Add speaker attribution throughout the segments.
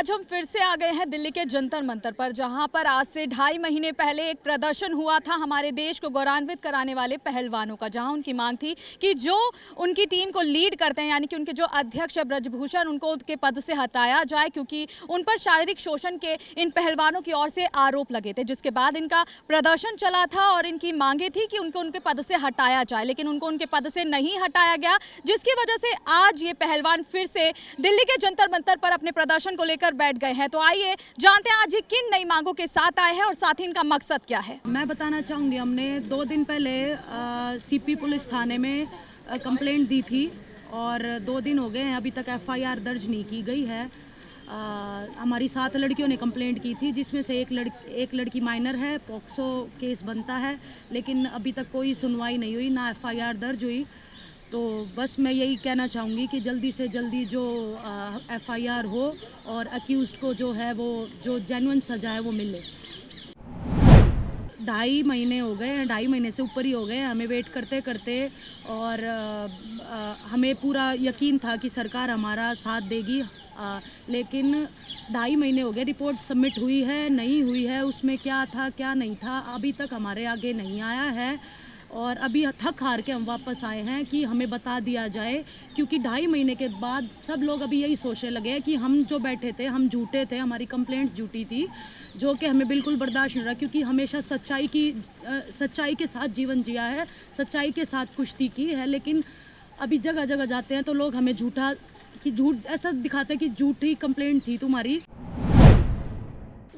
Speaker 1: आज हम फिर से आ गए हैं दिल्ली के जंतर मंतर पर, जहां पर आज से 2.5 महीने पहले एक प्रदर्शन हुआ था हमारे देश को गौरवान्वित कराने वाले पहलवानों का, जहां उनकी मांग थी कि जो उनकी टीम को लीड करते हैं यानी कि उनके जो अध्यक्ष है ब्रजभूषण, उनको उनके पद से हटाया जाए क्योंकि उन पर शारीरिक शोषण के इन पहलवानों की ओर से आरोप लगे थे। जिसके बाद इनका प्रदर्शन चला था और इनकी मांगे थी कि उनको उनके पद से हटाया जाए, लेकिन उनको उनके पद से नहीं हटाया गया, जिसकी वजह से आज ये पहलवान फिर से दिल्ली के जंतर मंतर पर अपने प्रदर्शन को लेकर बैठ गए हैं। तो आइए जानते हैं आज ये किन नई मांगों के साथ आए हैं और साथ ही इनका मकसद क्या है।
Speaker 2: मैं बताना चाहूँगी, हमने 2 दिन पहले सीपी पुलिस थाने में कंप्लेंट दी थी और 2 दिन हो गए हैं, अभी तक एफआईआर दर्ज नहीं की गई है। हमारी 7 लड़कियों ने कंप्लेंट की थी, जिसमें से एक लड़की माइनर है, पॉक्सो केस बनता है, लेकिन अभी तक कोई सुनवाई नहीं हुई, ना एफआईआर दर्ज हुई। तो बस मैं यही कहना चाहूँगी कि जल्दी से जल्दी जो एफआईआर हो और अक्यूज्ड को जो है वो जो जेन्युइन सज़ा है वो मिले। 2.5 महीने हो गए हैं, 2.5 महीने से ऊपर ही हो गए हैं हमें वेट करते करते, और हमें पूरा यकीन था कि सरकार हमारा साथ देगी, लेकिन 2.5 महीने हो गए, रिपोर्ट सबमिट हुई है नहीं हुई है, उसमें क्या था क्या नहीं था अभी तक हमारे आगे नहीं आया है। और अभी थक हार के हम वापस आए हैं कि हमें बता दिया जाए, क्योंकि 2.5 महीने के बाद सब लोग अभी यही सोचने लगे हैं कि हम जो बैठे थे हम झूठे थे, हमारी कंप्लेंट्स झूठी थी, जो कि हमें बिल्कुल बर्दाश्त नहीं रहा, क्योंकि हमेशा सच्चाई के साथ जीवन जिया है, सच्चाई के साथ कुश्ती की है। लेकिन अभी जगह जगह जाते हैं तो लोग हमें झूठ ऐसा दिखाते हैं कि झूठी कंप्लेंट थी तुम्हारी।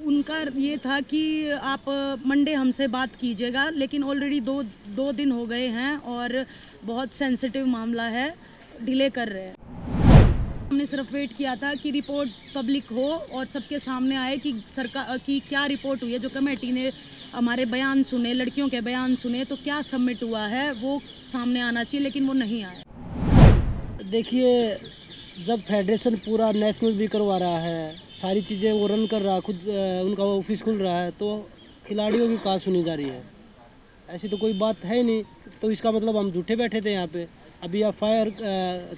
Speaker 2: उनका ये था कि आप मंडे हमसे बात कीजिएगा, लेकिन ऑलरेडी दो दिन हो गए हैं और बहुत सेंसिटिव मामला है, डिले कर रहे हैं। हमने सिर्फ वेट किया था कि रिपोर्ट पब्लिक हो और सबके सामने आए कि सरकार की क्या रिपोर्ट हुई है, जो कमेटी ने हमारे बयान सुने, लड़कियों के बयान सुने, तो क्या सबमिट हुआ है वो सामने आना चाहिए, लेकिन वो नहीं आया।
Speaker 3: देखिए, जब फेडरेशन पूरा नेशनल भी करवा रहा है, सारी चीज़ें वो रन कर रहा है, खुद उनका ऑफिस खुल रहा है, तो खिलाड़ियों की कहाँ सुनी जा रही है? ऐसी तो कोई बात है ही नहीं। तो इसका मतलब हम झूठे बैठे थे यहाँ पे। अभी एफआईआर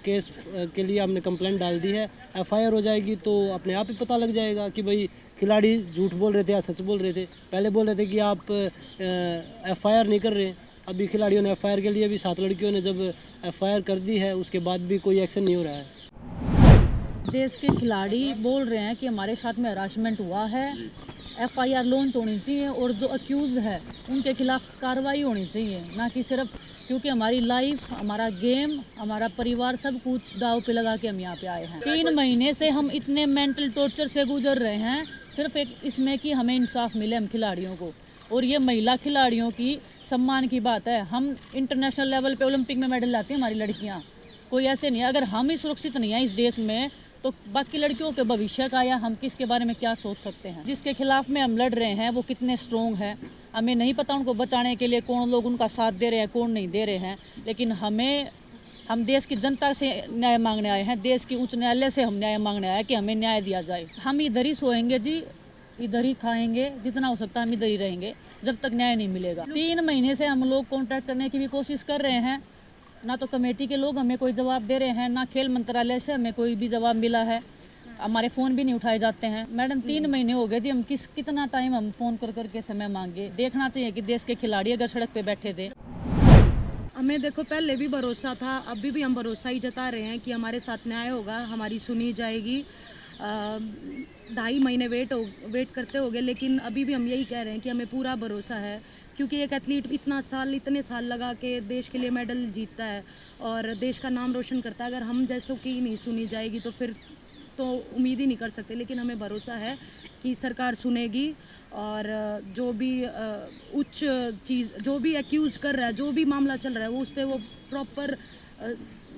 Speaker 3: केस के लिए हमने कंप्लेंट डाल दी है, एफआईआर हो जाएगी तो अपने आप ही पता लग जाएगा कि भाई खिलाड़ी झूठ बोल रहे थे या सच बोल रहे थे। पहले बोल रहे थे कि आप एफआईआर नहीं कर रहे, अभी खिलाड़ियों ने एफआईआर के लिए भी 7 लड़कियों ने जब एफआईआर कर दी है, उसके बाद भी कोई एक्शन नहीं हो रहा है।
Speaker 4: देश के खिलाड़ी बोल रहे हैं कि हमारे साथ में हरासमेंट हुआ है, एफआईआर लॉन्च होनी चाहिए और जो अक्यूज है उनके खिलाफ कार्रवाई होनी चाहिए, ना कि सिर्फ क्योंकि हमारी लाइफ, हमारा गेम, हमारा परिवार सब कुछ दाव पे लगा के हम यहाँ पे आए हैं। 3 महीने से हम इतने मेंटल टॉर्चर से गुजर रहे हैं, सिर्फ एक इसमें कि हमें इंसाफ मिले हम खिलाड़ियों को। और ये महिला खिलाड़ियों की सम्मान की बात है, हम इंटरनेशनल लेवल पे ओलंपिक में मेडल लाती हैं हमारी लड़कियाँ, कोई ऐसे नहीं है। अगर हम ही सुरक्षित नहीं हैं इस देश में तो बाकी लड़कियों के भविष्य का या हम किसके बारे में क्या सोच सकते हैं। जिसके खिलाफ में हम लड़ रहे हैं वो कितने स्ट्रोंग है, हमें नहीं पता उनको बचाने के लिए कौन लोग उनका साथ दे रहे हैं, कौन नहीं दे रहे हैं, लेकिन हम देश की जनता से न्याय मांगने आए हैं, देश की उच्च न्यायालय से हम न्याय मांगने आए हैं कि हमें न्याय दिया जाए। हम इधर ही सोएंगे जी, इधर ही खाएंगे, जितना हो सकता है हम इधर ही रहेंगे जब तक न्याय नहीं मिलेगा। 3 महीने से हम लोग कॉन्टैक्ट करने की भी कोशिश कर रहे हैं, ना तो कमेटी के लोग हमें कोई जवाब दे रहे हैं, ना खेल मंत्रालय से हमें कोई भी जवाब मिला है, हमारे फ़ोन भी नहीं उठाए जाते हैं। मैडम 3 महीने हो गए जी, हम कितना टाइम हम फ़ोन कर करके समय मांगे। देखना चाहिए कि देश के खिलाड़ी अगर सड़क पे बैठे थे।
Speaker 2: हमें देखो पहले भी भरोसा था, अभी भी हम भरोसा ही जता रहे हैं कि हमारे साथ न्याय होगा, हमारी सुनी जाएगी। 2.5 महीने वेट करते हो गए, लेकिन अभी भी हम यही कह रहे हैं कि हमें पूरा भरोसा है, क्योंकि एक एथलीट इतने साल लगा के देश के लिए मेडल जीतता है और देश का नाम रोशन करता है। अगर हम जैसों की नहीं सुनी जाएगी तो फिर तो उम्मीद ही नहीं कर सकते, लेकिन हमें भरोसा है कि सरकार सुनेगी और जो भी उच्च चीज़, जो भी एक्यूज़ कर रहा है, जो भी मामला चल रहा है, वो उस पर वो प्रॉपर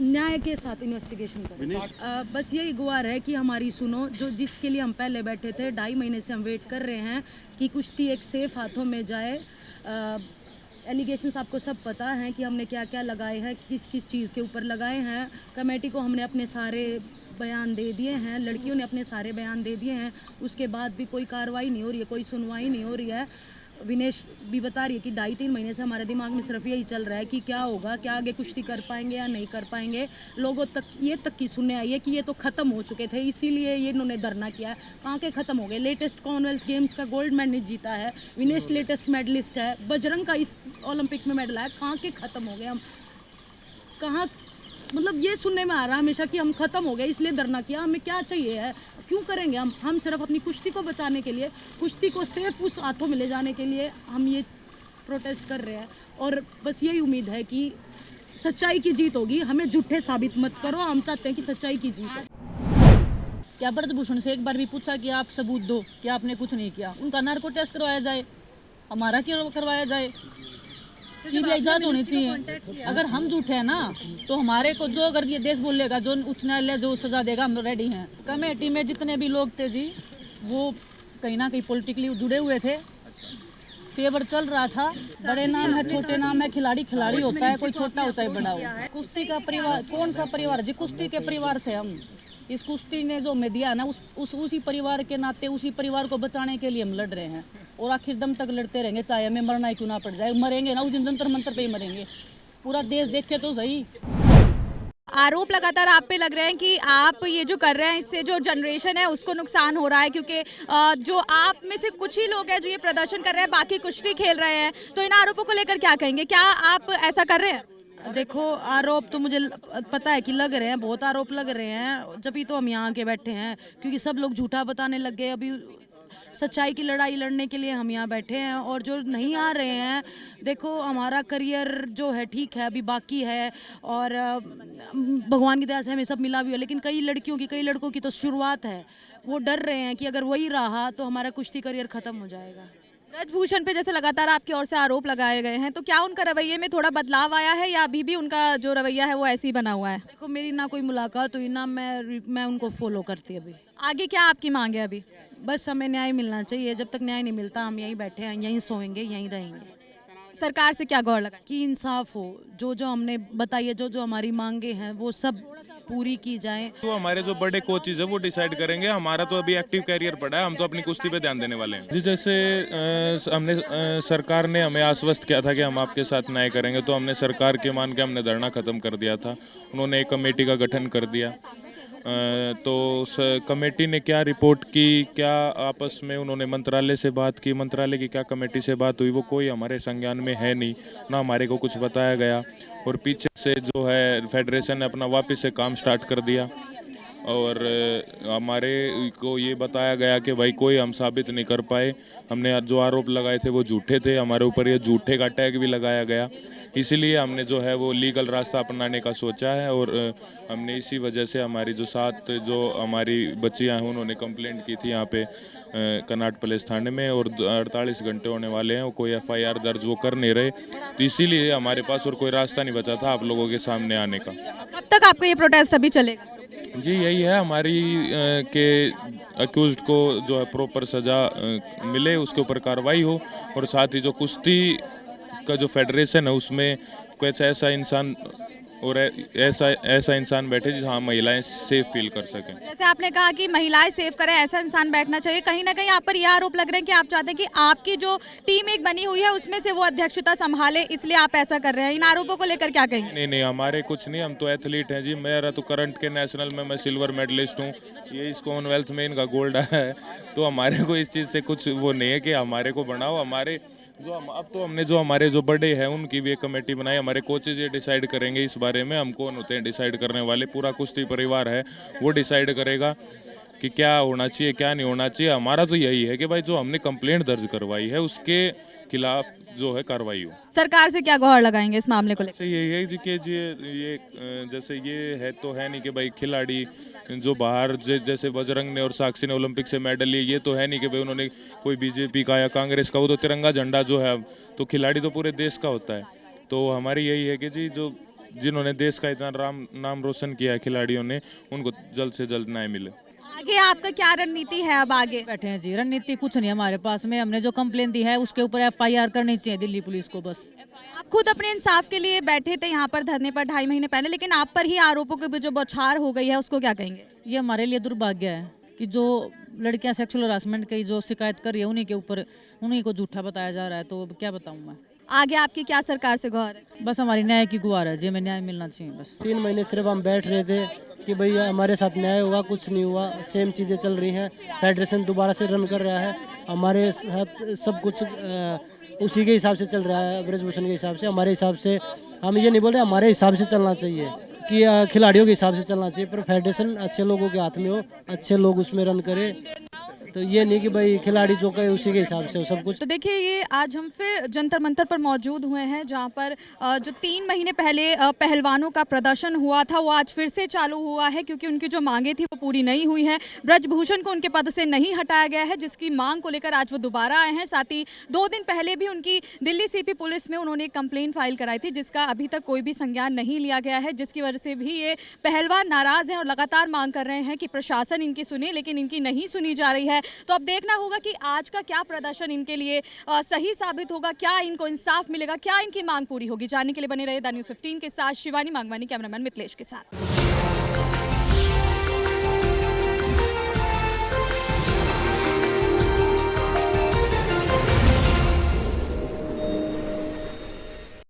Speaker 2: न्याय के साथ इन्वेस्टिगेशन करें। बस यही गुहार है कि हमारी सुनो, जो जिसके लिए हम पहले बैठे थे, 2.5 महीने से हम वेट कर रहे हैं कि कुश्ती एक सेफ हाथों में जाए। एलिगेशंस आपको सब पता है कि हमने क्या क्या लगाए हैं, किस किस चीज़ के ऊपर लगाए हैं। कमेटी को हमने अपने सारे बयान दे दिए हैं, लड़कियों ने अपने सारे बयान दे दिए हैं, उसके बाद भी कोई कार्रवाई नहीं हो रही है, कोई सुनवाई नहीं हो रही है। विनेश भी बता रही है कि 2.5-3 महीने से हमारे दिमाग में सिर्फ यही चल रहा है कि क्या होगा, क्या आगे कुश्ती कर पाएंगे या नहीं कर पाएंगे। लोगों तक ये तक की सुनने आई है कि ये तो ख़त्म हो चुके थे, इसीलिए ये इन्होंने धरना किया है। कहाँ के ख़त्म हो गए? लेटेस्ट कॉमनवेल्थ गेम्स का गोल्ड मेडल जीता है, विनेश लेटेस्ट मेडलिस्ट है, बजरंग का इस ओलंपिक में मेडल आया। कहाँ के ख़त्म हो गए हम? कहाँ, मतलब ये सुनने में आ रहा है हमेशा कि हम ख़त्म हो गए इसलिए धरना किया। हमें क्या चाहिए है, क्यों करेंगे हम सिर्फ अपनी कुश्ती को बचाने के लिए, कुश्ती को सेफ उस हाथों में ले जाने के लिए हम ये प्रोटेस्ट कर रहे हैं। और बस यही उम्मीद है कि सच्चाई की जीत होगी, हमें झूठे साबित मत करो, हम चाहते हैं कि सच्चाई की जीत हो।
Speaker 4: क्या ब्रजभूषण से एक बार भी पूछा कि आप सबूत दो कि आपने कुछ नहीं किया? उनका नार्को टेस्ट करवाया जाए, हमारा क्यों करवाया जाए? सीबीआई जांच होनी चाहिए। अगर हम झूठे हैं ना तो हमारे को जो अगर ये देश बोलेगा, जो उच्च न्यायालय जो सजा देगा, हम रेडी हैं। कमेटी में जितने भी लोग थे जी, वो कहीं ना कहीं पॉलिटिकली जुड़े हुए थे, फेवर चल रहा था। बड़े नाम है, छोटे नाम है, खिलाड़ी खिलाड़ी होता है, कोई छोटा होता है, बड़ा हो। कुश्ती का परिवार कौन सा परिवार जी? कुश्ती के परिवार से हम, इस कुश्ती ने जो हमें दिया ना, उसी परिवार के नाते, उसी परिवार को बचाने के लिए हम लड़ रहे हैं और आखिर दम तक लड़ते रहेंगे, चाहे हमें मरना ही क्यों ना पड़ जाए। मरेंगे ना उस दिन, जंतर मंतर पे ही मरेंगे। पूरा देश देखे तो सही।
Speaker 1: आरोप लगातार आप पे लग रहे हैं कि आप ये जो कर रहे हैं इससे जो जनरेशन है उसको नुकसान हो रहा है, क्योंकि जो आप में से कुछ ही लोग हैं जो ये प्रदर्शन कर रहे हैं, बाकी कुश्ती खेल रहे हैं। तो इन आरोपों को लेकर क्या कहेंगे? क्या आप ऐसा कर रहे हैं?
Speaker 2: देखो, आरोप तो मुझे पता है कि लग रहे हैं, बहुत आरोप लग रहे हैं, जब ही तो हम यहाँ के बैठे हैं, क्योंकि सब लोग झूठा बताने लग गए। अभी सच्चाई की लड़ाई लड़ने के लिए हम यहाँ बैठे हैं। और जो नहीं आ रहे हैं, देखो हमारा करियर जो है ठीक है, अभी बाकी है, और भगवान की दया से हमें सब मिला भी हो, लेकिन कई लड़कियों की, कई लड़कों की तो शुरुआत है। वो डर रहे हैं कि अगर वही रहा तो हमारा कुश्ती करियर ख़त्म हो जाएगा।
Speaker 1: ब्रजभूषण पे जैसे लगातार आपकी ओर से आरोप लगाए गए हैं, तो क्या उनका रवैये में थोड़ा बदलाव आया है या अभी भी उनका जो रवैया है वो ऐसे ही बना हुआ है?
Speaker 2: देखो, मेरी ना कोई मुलाकात हुई, ना मैं उनको फॉलो करती अभी।
Speaker 1: आगे क्या आपकी मांग है अभी?
Speaker 2: बस हमें न्याय मिलना चाहिए। जब तक न्याय नहीं मिलता हम यहीं बैठे हैं, यहीं सोएंगे, यहीं रहेंगे।
Speaker 1: सरकार से क्या गुहार लगाएं?
Speaker 2: कि इंसाफ हो, जो जो हमने बताई है, जो जो हमारी मांगे हैं, वो सब पूरी की जाए।
Speaker 5: तो हमारे जो बड़े कोचेज है वो डिसाइड करेंगे। हमारा तो अभी एक्टिव कैरियर पड़ा है, हम तो अपनी कुश्ती पे ध्यान देने वाले हैं जी। जैसे हमने सरकार ने हमें आश्वस्त किया था कि हम आपके साथ न्याय करेंगे, तो हमने सरकार के मान के हमने धरना खत्म कर दिया था। उन्होंने एक कमेटी का गठन कर दिया, तो उस कमेटी ने क्या रिपोर्ट की, क्या आपस में उन्होंने मंत्रालय से बात की, मंत्रालय की क्या कमेटी से बात हुई, वो कोई हमारे संज्ञान में है नहीं, ना हमारे को कुछ बताया गया। और पीछे से जो है फेडरेशन ने अपना वापस से काम स्टार्ट कर दिया और हमारे को ये बताया गया कि भाई कोई हम साबित नहीं कर पाए, हमने जो आरोप लगाए थे वो झूठे थे, हमारे ऊपर ये झूठे का टैग भी लगाया गया। इसीलिए हमने जो है वो लीगल रास्ता अपनाने का सोचा है और हमने इसी वजह से हमारी जो 7 जो हमारी बच्चियां हैं उन्होंने कंप्लेंट की थी यहाँ पे कनाट प्लेस थाने में, और 48 घंटे होने वाले हैं, कोई FIR दर्ज वो कर नहीं रहे। तो इसीलिए हमारे पास और कोई रास्ता नहीं बचा था आप लोगों के सामने आने का।
Speaker 1: कब तक आपका ये प्रोटेस्ट अभी चलेगा?
Speaker 5: जी यही है हमारी के अक्यूज्ड को जो है प्रॉपर सज़ा मिले, उसके ऊपर कार्रवाई हो, और साथ ही जो कुश्ती का जो फेडरेशन है उसमें कुछ ऐसा इंसान और ऐसा इंसान बैठे जहाँ महिलाएं सेफ फील कर सकें।
Speaker 1: जैसे आपने कहा कि महिलाएं सेव करें, ऐसा इंसान बैठना चाहिए, कहीं ना कहीं आप पर यह आरोप लग रहे हैं कि आप चाहते हैं कि आपकी जो टीम एक बनी हुई है उसमें से वो अध्यक्षता संभाले, इसलिए आप ऐसा कर रहे हैं। इन आरोपों को लेकर क्या कहेंगे?
Speaker 5: नहीं नहीं, हमारे कुछ नहीं, हम तो एथलीट हैं जी। मेरा तो करंट के नेशनल में मैं सिल्वर मेडलिस्ट हूँ, ये इस कॉमनवेल्थ में इनका गोल्ड है, तो हमारे को इस चीज़ से कुछ वो नहीं है कि हमारे को बनाओ। हमारे जो हम अब तो हमने जो हमारे जो बड़े हैं उनकी भी एक कमेटी बनाई, हमारे कोचेज ये डिसाइड करेंगे इस बारे में, हम कौन होते हैं डिसाइड करने वाले, पूरा कुश्ती परिवार है वो डिसाइड करेगा कि क्या होना चाहिए क्या नहीं होना चाहिए। हमारा तो यही है कि भाई जो हमने कंप्लेंट दर्ज करवाई है उसके खिलाफ जो है कार्रवाई हो।
Speaker 1: सरकार से क्या गुहार लगाएंगे इस मामले को लेकर?
Speaker 5: यही है जी कि ये जैसे ये है तो है नहीं कि भाई खिलाड़ी जो बाहर जैसे बजरंग ने और साक्षी ने ओलंपिक से मेडल लिए, ये तो है नहीं कि भाई उन्होंने कोई बीजेपी का या कांग्रेस का, वो तो तिरंगा झंडा जो है, तो खिलाड़ी तो पूरे देश का होता है। तो हमारी यही है कि जी जो जिन्होंने देश का इतना नाम रोशन किया है खिलाड़ियों ने, उनको जल्द से जल्द न्याय मिले।
Speaker 1: आगे आपका क्या रणनीति है? अब आगे
Speaker 4: बैठे हैं जी, रणनीति कुछ नहीं हमारे पास में। हमने जो कंप्लेन दी है उसके ऊपर FIR करनी चाहिए दिल्ली पुलिस को बस।
Speaker 1: आप खुद अपने इंसाफ के लिए बैठे थे यहाँ पर धरने पर 2.5 महीने पहले, लेकिन आप पर ही आरोपों की जो बौछार हो गई है उसको क्या कहेंगे?
Speaker 4: ये हमारे लिए दुर्भाग्य है कि जो लड़कियां सेक्सुअल हरासमेंट की जो शिकायत कर रही है उन्हीं के ऊपर, उन्हीं को झूठा बताया जा रहा है। तो अब क्या बताऊँ मैं।
Speaker 1: आगे आपकी क्या सरकार से गुहार है?
Speaker 4: बस हमारी न्याय की गुहार है जी, हमें न्याय मिलना चाहिए बस।
Speaker 3: 3 महीने सिर्फ हम बैठ रहे थे कि भैया हमारे साथ न्याय होगा, कुछ नहीं हुआ। सेम चीज़ें चल रही हैं। फेडरेशन दोबारा से रन कर रहा है, हमारे साथ सब कुछ उसी के हिसाब से चल रहा है, ब्रजभूषण के हिसाब से। हमारे हिसाब से हम ये नहीं बोल रहे, हमारे हिसाब से चलना चाहिए कि खिलाड़ियों के हिसाब से चलना चाहिए, पर फेडरेशन अच्छे लोगों के हाथ में हो, अच्छे लोग उसमें रन करे। तो ये नहीं कि भाई खिलाड़ी जो कहे उसी के हिसाब से हो सब कुछ।
Speaker 1: तो देखिए, ये आज हम फिर जंतर मंतर पर मौजूद हुए हैं, जहां पर जो 3 महीने पहले पहलवानों का प्रदर्शन हुआ था वो आज फिर से चालू हुआ है, क्योंकि उनकी जो मांगे थी वो पूरी नहीं हुई हैं। ब्रजभूषण को उनके पद से नहीं हटाया गया है, जिसकी मांग को लेकर आज वो दोबारा आए हैं। साथ ही 2 दिन पहले भी उनकी दिल्ली सीपी पुलिस में उन्होंने एक कंप्लेंट फाइल कराई थी, जिसका अभी तक कोई भी संज्ञान नहीं लिया गया है, जिसकी वजह से भी ये पहलवान नाराज हैं और लगातार मांग कर रहे हैं कि प्रशासन इनकी सुने, लेकिन इनकी नहीं सुनी जा रही है। तो अब देखना होगा कि आज का क्या प्रदर्शन इनके लिए सही साबित होगा, क्या इनको इंसाफ मिलेगा, क्या इनकी मांग पूरी होगी। जानने के लिए बने रहे द न्यूज़ 15 के साथ शिवानी मांगवानी, कैमरामैन मिथिलेश के साथ।